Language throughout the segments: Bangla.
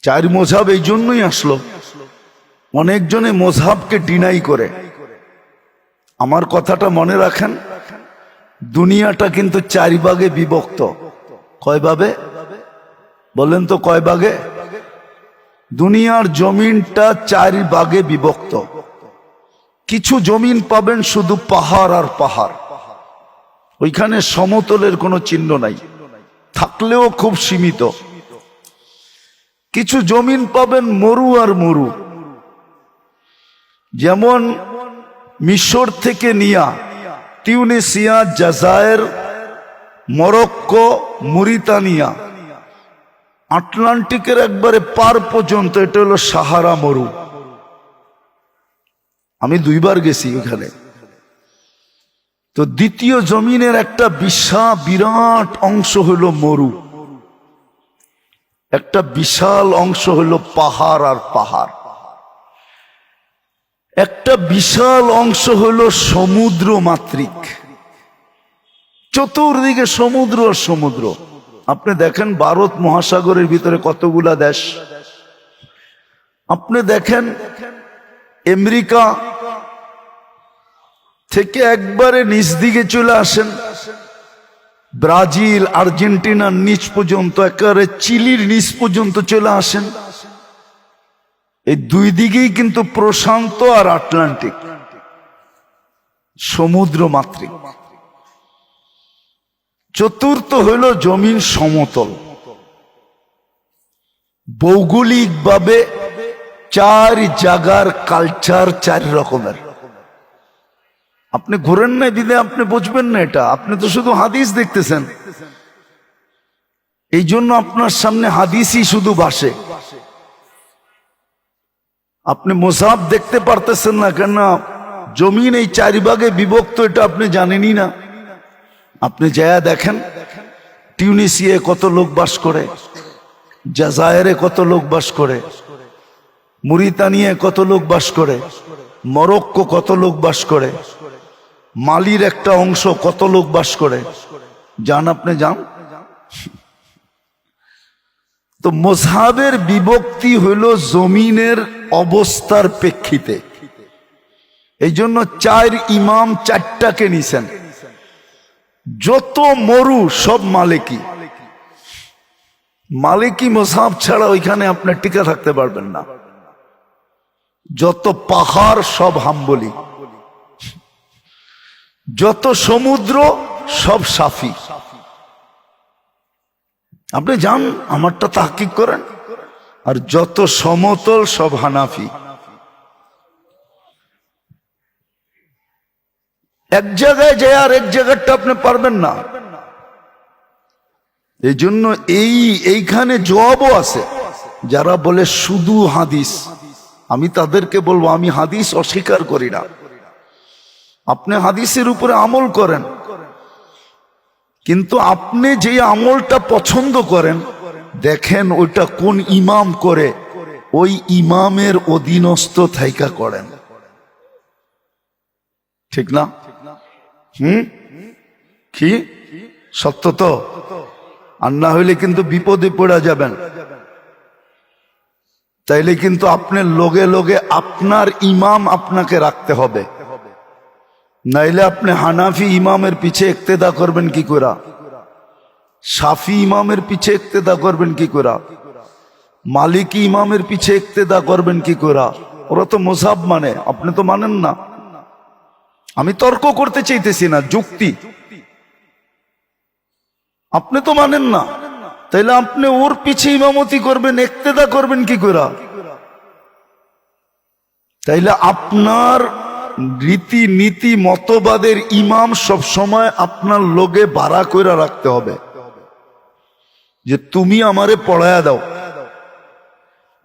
চার মজহাব এই জন্যই আসলো, অনেকজনে মজহাবকে ডিনাই করে। আমার কথাটা মনে রাখেন, দুনিয়াটা কিন্তু চার ভাগে বিভক্ত। কয় ভাগে বলেন তো, কয় ভাগে? দুনিয়ার জমিনটা চার ভাগে বিভক্ত। কিছু জমিন পাবেন শুধু পাহাড় আর পাহাড়, ওইখানে সমতলের কোনো চিহ্ন নাই, থাকলেও খুব সীমিত। কিছু জমিন পাবেন মরু আর মরু, যেমন মিশর থেকে নিয়া তিউনিসিয়া, জাজায়ের, মরক্কো, মরিতানিয়া, আটলান্টিকের একবারে পার পর্যন্ত এটা হলো সাহারা মরু। আমি 2 বার গেছি ওখানে। তো দ্বিতীয় জমিনের একটা বিরাট অংশ হলো মরু, একটা বিশাল অংশ হলো পাহাড় আর পাহাড়, একটা বিশাল অংশ হলো সমুদ্র মাতৃক, চতুর্দিকে সমুদ্র আর সমুদ্র। আপনি দেখেন ভারত মহাসাগরের ভিতরে কতগুলা দেশ, আপনি দেখেন আমেরিকা থেকে একবারে নিচ দিকে চলে আসেন, ব্রাজিল, আর্জেন্টিনার নিচ পর্যন্ত, একেবারে চিলির নিচ পর্যন্ত চলে আসেন। এই 2 দিকেই কিন্তু প্রশান্ত আর আটলান্টিক, সমুদ্র মাতৃক। চতুর্থ হইল জমিন সমতল। ভৌগোলিকভাবে 4 জায়গার কালচার 4 রকমের। আপনি ঘুরেন না দিলে আপনি বুঝবেন না এটা, আপনি তো শুধু হাদিস দেখতেছেন, এই জন্য আপনার সামনে হাদিসই শুধু ভাসে। আপনি মুসাফ দেখতে পারতেছেন না কেন? জমিন এই 4 ভাগে বিভক্ত, এটা আপনি জানেনই না। আপনি যায়া দেখেন তিউনিসিয়ায় কত লোক বাস করে, জাজায়েরে কত লোক বাস করে, মরিতানিয়ায় কত লোক বাস করে, মরক্কো কত লোক বাস করে, মালির একটা অংশ কত লোক বাস করে। যান, আপনি যান। তো মজহাবের বিভক্তি হইল জমিনের অবস্থার প্রেক্ষিতে। এই জন্য 4 ইমাম 4টাকে নিছেন। যত মরু সব মালিকি, মালিকি মজহাব ছাড়া ওইখানে আপনি টিকে থাকতে পারবেন না। যত পাহাড় সব হাম্বলি, যত সমুদ্র সব সাফি। আপনি যান, আমারটা তাহকিক করেন। আর যত সমতল সব হানাফি। এক জায়গায় যায় আর এক জায়গাটা আপনি পারবেন না। এই জন্য এইখানে জবাবও আছে। যারা বলে শুধু হাদিস, আমি তাদেরকে বলবো, আমি হাদিস অস্বীকার করি না। আপনি হাদিসের উপরে আমল করেন, কিন্তু আপনি যে আমলটা পছন্দ করেন, দেখেন ওইটা কোন ইমাম করে, ওই ইমামের অধীনস্থ থাইকা করেন। ঠিক না? কি সত্য তো? আর না হইলে কিন্তু বিপদে পড়ে যাবেন। তাইলে কিন্তু আপনার লগে লগে আপনার ইমাম আপনাকে রাখতে হবে, নাইলে আপনি হানাফি ইমামের পিছে ইক্তেদা করবেন কি করে, শাফি ইমামের পিছে ইক্তেদা করবেন কি করে, মালিকি ইমামের পিছে ইক্তেদা করবেন কি করে? ওরা তো মজহাব মানে, আপনি তো মানেন না। আমি তর্ক করতে চাইতেছি না, যুক্তি। আপনি তো মানেন না, তাইলে আপনি ওর পিছে ইমামতি করবেন, ইক্তেদা করবেন কি করে? তাইলে আপনার রীতি নীতি মতবাদের ইমাম সব সময় আপনার লোকে ভাড়া করে রাখতে হবে, যে তুমি আমারে পড়ায়া দাও,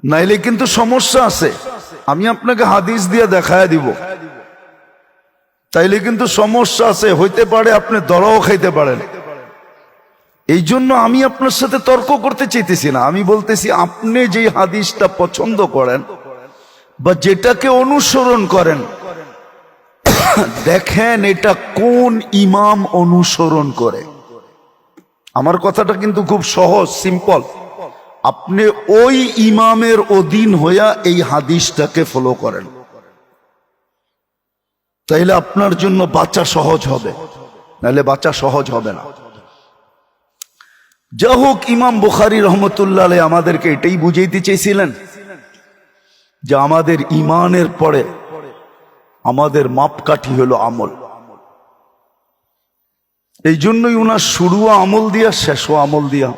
নাইলে কিন্তু সমস্যা আছে। আমি আপনাকে হাদিস দিয়ে দেখায়া দিব, তাইলে কিন্তু সমস্যা আছে, হইতে পারে আপনি দরাও খাইতে পারেন। এই জন্য আমি আপনার সাথে তর্ক করতে চাইতেছি না। আমি বলতেছি, আপনি যে হাদিসটা পছন্দ করেন বা যেটাকে অনুসরণ করেন, দেখেন এটা কোন ইমাম অনুসরণ করে। আমার কথাটা কিন্তু খুব সহজ, সিম্পল। আপনি ওই ইমামের অধীন হইয়া এই হাদিসটাকে ফলো করেন, তাইলে আপনার জন্য বাঁচা সহজ হবে, নাহলে বাঁচা সহজ হবে না। যা হোক, ইমাম বুখারী রহমতুল্লাহ আলাইহি আমাদেরকে এটাই বুঝাইতে চেয়েছিলেন যে আমাদের ইমানের পরে আমাদের মাপকাঠি হলো আমল। এই জন্যই উনার শুরুও আমল দিয়া, শেষও আমল দিয়া।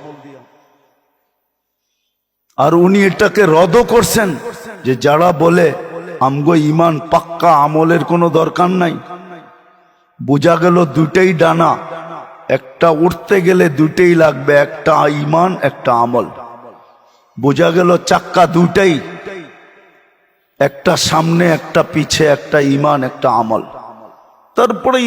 আর উনি এটাকে রদও করছেন যে যারা বলে আমগো ইমান পাক্কা, আমলের কোনো দরকার নাই। বোঝা গেল দুইটাই ডানা, একটা উঠতে গেলে দুইটাই লাগবে, একটা ইমান একটা আমল। বোঝা গেল চাক্কা দুইটাই, একটা সামনে একটা পিছে, একটা ইমান একটা আমল। তারপরে